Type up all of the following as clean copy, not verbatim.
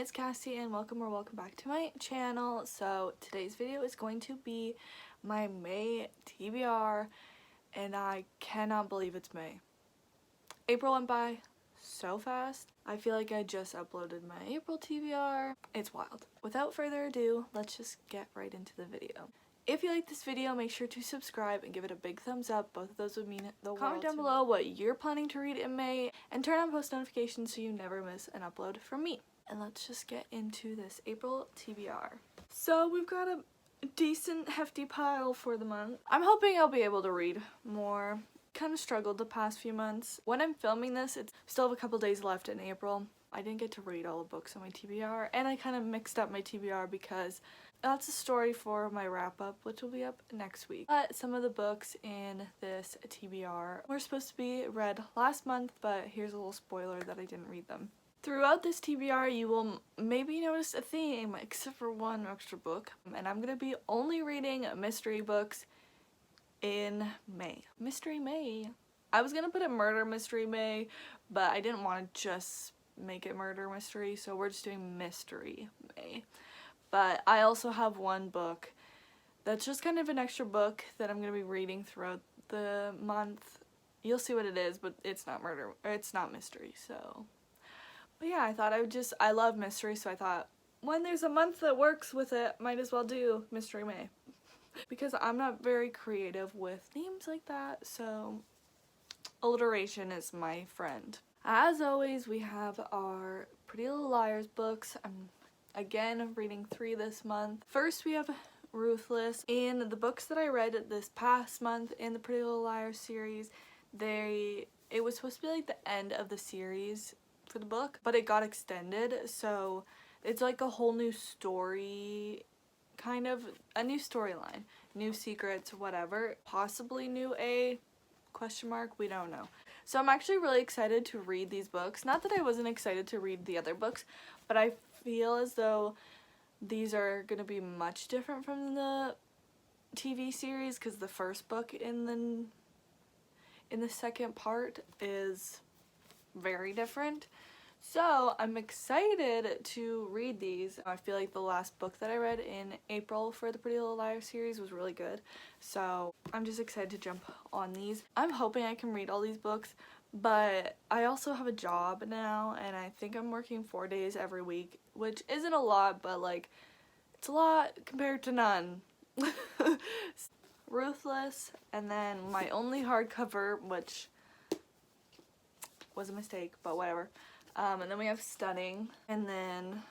it's Cassie and welcome back to my channel. So today's video is going to be my May TBR and I cannot believe it's May. April went by so fast. I feel like I just uploaded my April TBR. It's wild. Without further ado, let's just get right into the video. If you like this video, make sure to subscribe and give it a big thumbs up. Both of those would mean the world. Comment down below what you're planning to read in May and turn on post notifications so you never miss an upload from me. And let's just get into this April TBR. So we've got a decent hefty pile for the month. I'm hoping I'll be able to read more. Kind of struggled the past few months. When I'm filming this, it's still have a couple days left in April. I didn't get to read all the books on my TBR, and I kind of mixed up my TBR because that's a story for my wrap-up, which will be up next week. But some of the books in this TBR were supposed to be read last month, but here's a little spoiler that I didn't read them. Throughout this TBR, you will maybe notice a theme, except for one extra book, and I'm going to be only reading mystery books in May. Mystery May. I was going to put it Murder Mystery May, but I didn't want to just make it murder mystery, so we're just doing Mystery May. But I also have one book that's just kind of an extra book that I'm going to be reading throughout the month. You'll see what it is, but it's not murder, or it's not mystery, so. But yeah, I thought I love mystery, so I thought when there's a month that works with it, might as well do Mystery May. Because I'm not very creative with names like that, so alliteration is my friend. As always, we have our Pretty Little Liars books. I'm again reading 3 this month. First, we have Ruthless. In the books that I read this past month in the Pretty Little Liars series, it was supposed to be like the end of the series for the book, but it got extended, so it's like a whole new story, kind of a new storyline, new secrets, whatever, possibly new A ? We don't know. So I'm actually really excited to read these books. Not that I wasn't excited to read the other books, but I feel as though these are going to be much different from the TV series, because the first book in the second part is very different. So I'm excited to read these. I feel like the last book that I read in April for the Pretty Little Liars series was really good. So I'm just excited to jump on these. I'm hoping I can read all these books, but I also have a job now, and I think I'm working 4 days every week, which isn't a lot, but like it's a lot compared to none. Ruthless, and then my only hardcover, which was a mistake, but whatever. And then we have Stunning, and then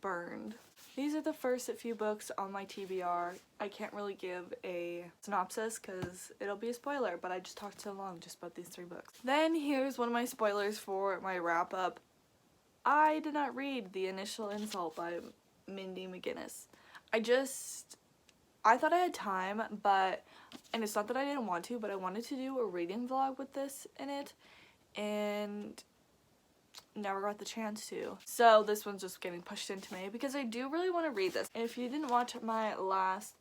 Burned. These are the first few books on my TBR. I can't really give a synopsis because it'll be a spoiler, but I just talked so long just about these 3 books. Then here's one of my spoilers for my wrap-up. I did not read The Initial Insult by Mindy McGinnis. I thought I had time, and it's not that I didn't want to, but I wanted to do a reading vlog with this in it, and never got the chance to. So this one's just getting pushed into May because I do really want to read this. If you didn't watch my last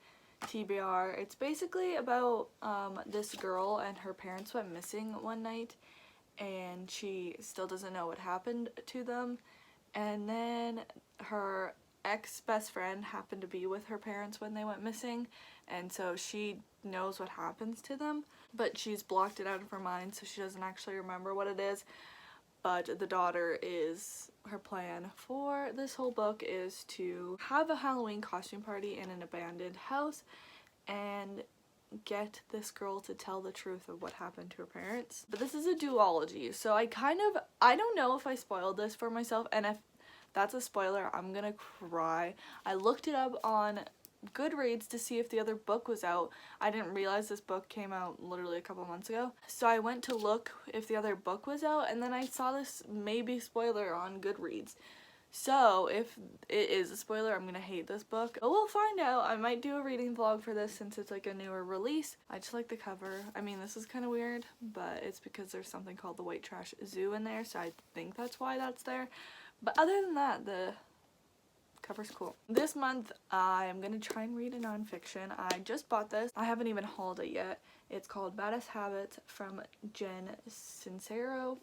TBR, it's basically about this girl and her parents went missing one night, and she still doesn't know what happened to them, and then her ex-best friend happened to be with her parents when they went missing, and so she knows what happens to them, but she's blocked it out of her mind, so she doesn't actually remember what it is. But the daughter her plan for this whole book is to have a Halloween costume party in an abandoned house and get this girl to tell the truth of what happened to her parents. But this is a duology, so I don't know if I spoiled this for myself, and if that's a spoiler, I'm gonna cry. I looked it up on Goodreads to see if the other book was out. I didn't realize this book came out literally a couple months ago, so I went to look if the other book was out, and then I saw this maybe spoiler on Goodreads. So if it is a spoiler, I'm gonna hate this book, but we'll find out. I might do a reading vlog for this since it's like a newer release. I just like the cover. I mean, this is kind of weird, but it's because there's something called the White Trash Zoo in there, so I think that's why that's there. But other than that, the cover's cool. This month, I'm gonna try and read a nonfiction. I just bought this. I haven't even hauled it yet. It's called Baddest Habits from Jen Sincero.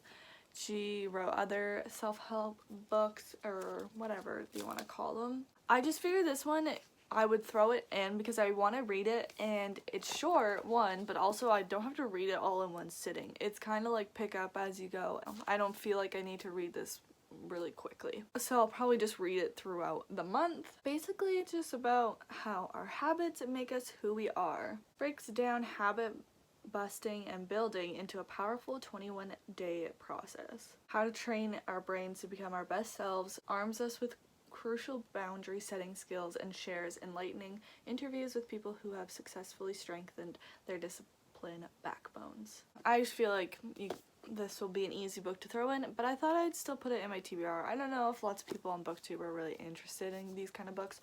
She wrote other self-help books or whatever you want to call them. I just figured this one I would throw it in because I want to read it, and it's short, one, but also I don't have to read it all in one sitting. It's kind of like pick up as you go. I don't feel like I need to read this really quickly, so I'll probably just read it throughout the month. Basically, it's just about how our habits make us who we are. Breaks down habit busting and building into a powerful 21-day process. How to train our brains to become our best selves, arms us with crucial boundary setting skills, and shares enlightening interviews with people who have successfully strengthened their discipline backbones. I just feel like this will be an easy book to throw in, but I thought I'd still put it in my TBR. I don't know if lots of people on BookTube are really interested in these kind of books,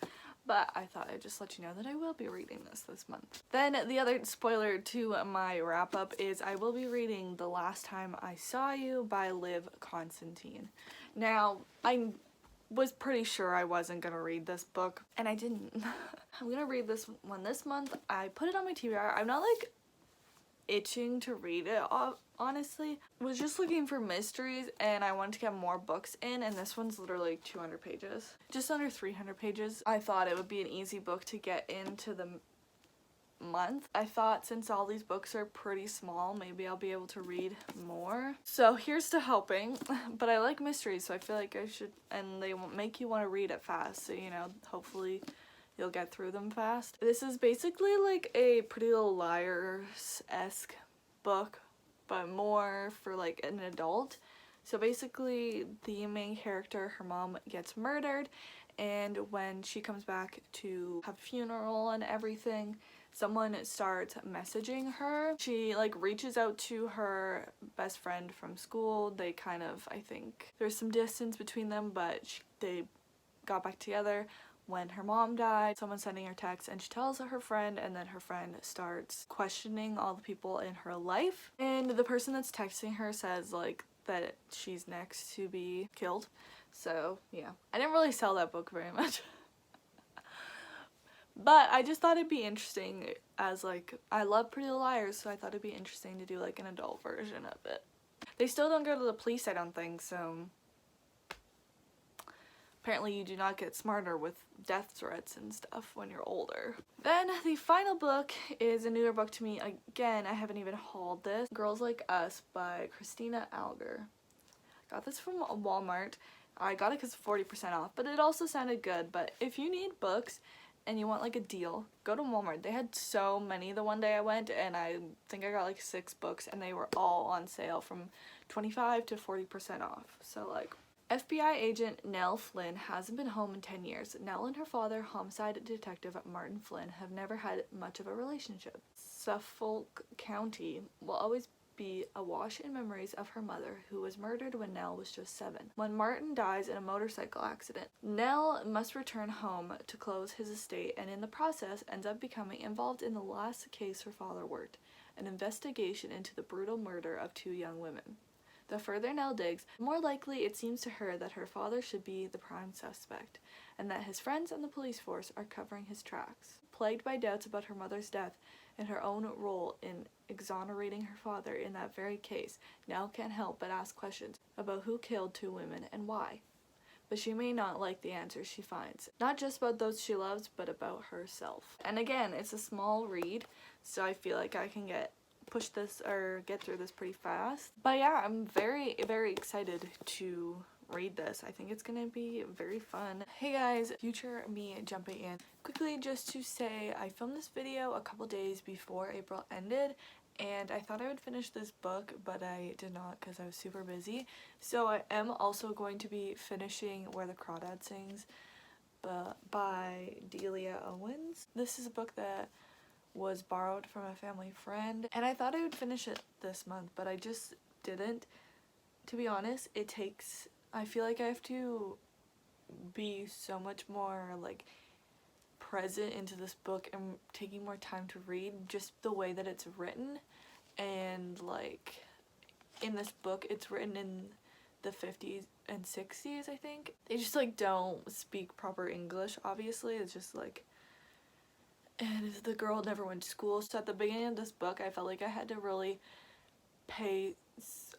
but I thought I'd just let you know that I will be reading this month. Then the other spoiler to my wrap up is I will be reading The Last Time I Saw You by Liv Constantine. Now, I was pretty sure I wasn't gonna read this book, and I didn't. I'm gonna read this one this month. I put it on my TBR. I'm not like itching to read it, honestly. Was just looking for mysteries and I wanted to get more books in, and this one's literally 200 pages, just under 300 pages. I thought it would be an easy book to get into the month. I thought since all these books are pretty small, maybe I'll be able to read more. So here's to hoping. But I like mysteries, so I feel like I should, and they won't make you want to read it fast, so hopefully you'll get through them fast. This is basically like a Pretty Little Liars-esque book, but more for like an adult. So basically the main character, her mom gets murdered, and when she comes back to have a funeral and everything, someone starts messaging her. She like reaches out to her best friend from school. They kind of, I think there's some distance between them, but they got back together when her mom died. Someone's sending her text and she tells her friend, and then her friend starts questioning all the people in her life, and the person that's texting her says like that she's next to be killed. So yeah, I didn't really sell that book very much. But I just thought it'd be interesting, as like I love Pretty Little Liars, so I thought it'd be interesting to do like an adult version of it. They still don't go to the police, I don't think, so apparently you do not get smarter with death threats and stuff when you're older. Then the final book is a newer book to me. Again, I haven't even hauled this. Girls Like Us by Christina Alger. Got this from Walmart. I got it because 40% off, but it also sounded good. But if you need books and you want like a deal, go to Walmart. They had so many the one day I went, and I think I got like 6 books, and they were all on sale from 25 to 40% off. So like, FBI agent Nell Flynn hasn't been home in 10 years. Nell and her father, homicide detective Martin Flynn, have never had much of a relationship. Suffolk County will always be awash in memories of her mother, who was murdered when Nell was just 7. When Martin dies in a motorcycle accident, Nell must return home to close his estate, and in the process ends up becoming involved in the last case her father worked, an investigation into the brutal murder of 2 young women. The further Nell digs, the more likely it seems to her that her father should be the prime suspect, and that his friends and the police force are covering his tracks. Plagued by doubts about her mother's death and her own role in exonerating her father in that very case, Nell can't help but ask questions about who killed 2 women and why. But she may not like the answers she finds, not just about those she loves, but about herself. And again, it's a small read, so I feel like I can get through this pretty fast. But yeah, I'm very, very excited to read this. I think it's gonna be very fun. Hey guys, future me jumping in. Quickly, just to say, I filmed this video a couple days before April ended, and I thought I would finish this book, but I did not because I was super busy. So I am also going to be finishing Where the Crawdad Sings by Delia Owens. This is a book that was borrowed from a family friend, and I thought I would finish it this month, but I just didn't. To be honest, I feel like I have to be so much more like present into this book and taking more time to read, just the way that it's written. And like in this book, it's written in the 50s and 60s, I think. They just like don't speak proper English, obviously. It's just like, and the girl never went to school, so at the beginning of this book I felt like I had to really pay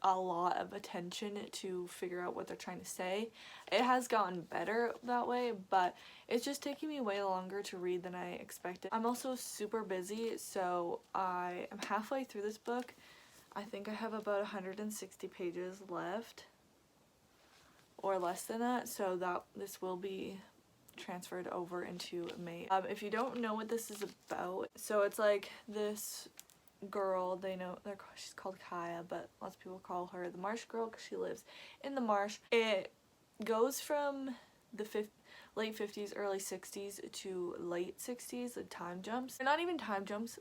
a lot of attention to figure out what they're trying to say. It has gotten better that way, but it's just taking me way longer to read than I expected. I'm also super busy, so I am halfway through this book. I think I have about 160 pages left, or less than that, so that this will be transferred over into May. If you don't know what this is about, so it's like this girl, she's called Kaya, but lots of people call her the Marsh Girl because she lives in the marsh. It goes from the late 50s, early 60s to late 60s, the time jumps. They're not even time jumps,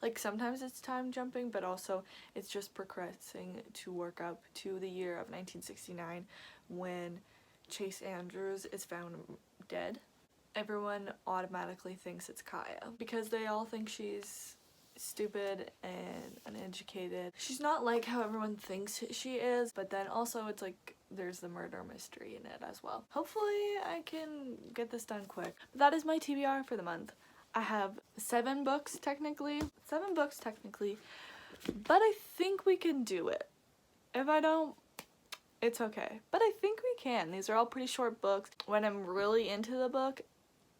like sometimes it's time jumping, but also it's just progressing to work up to the year of 1969 when Chase Andrews is found dead. Everyone automatically thinks it's Kaya because they all think she's stupid and uneducated. She's not like how everyone thinks she is, but then also it's like there's the murder mystery in it as well. Hopefully I can get this done quick. That is my TBR for the month. I have 7 books technically, but I think we can do it. If I don't, it's okay, but I think we can. These are all pretty short books. When I'm really into the book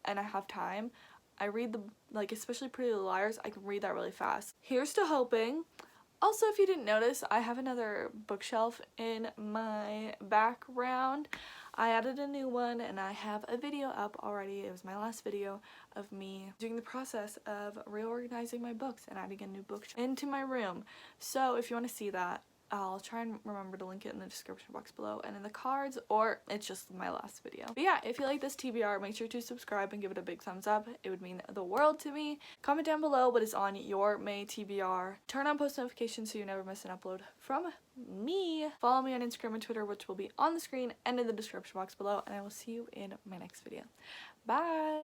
and I have time, I read the, like, especially Pretty Little Liars, I can read that really fast. Here's to hoping. Also, if you didn't notice, I have another bookshelf in my background. I added a new one and I have a video up already. It was my last video of me doing the process of reorganizing my books and adding a new bookshelf into my room. So if you want to see that, I'll try and remember to link it in the description box below and in the cards, or it's just my last video. But yeah, if you like this TBR, make sure to subscribe and give it a big thumbs up. It would mean the world to me. Comment down below what is on your May TBR. Turn on post notifications so you never miss an upload from me. Follow me on Instagram and Twitter, which will be on the screen and in the description box below, and I will see you in my next video. Bye!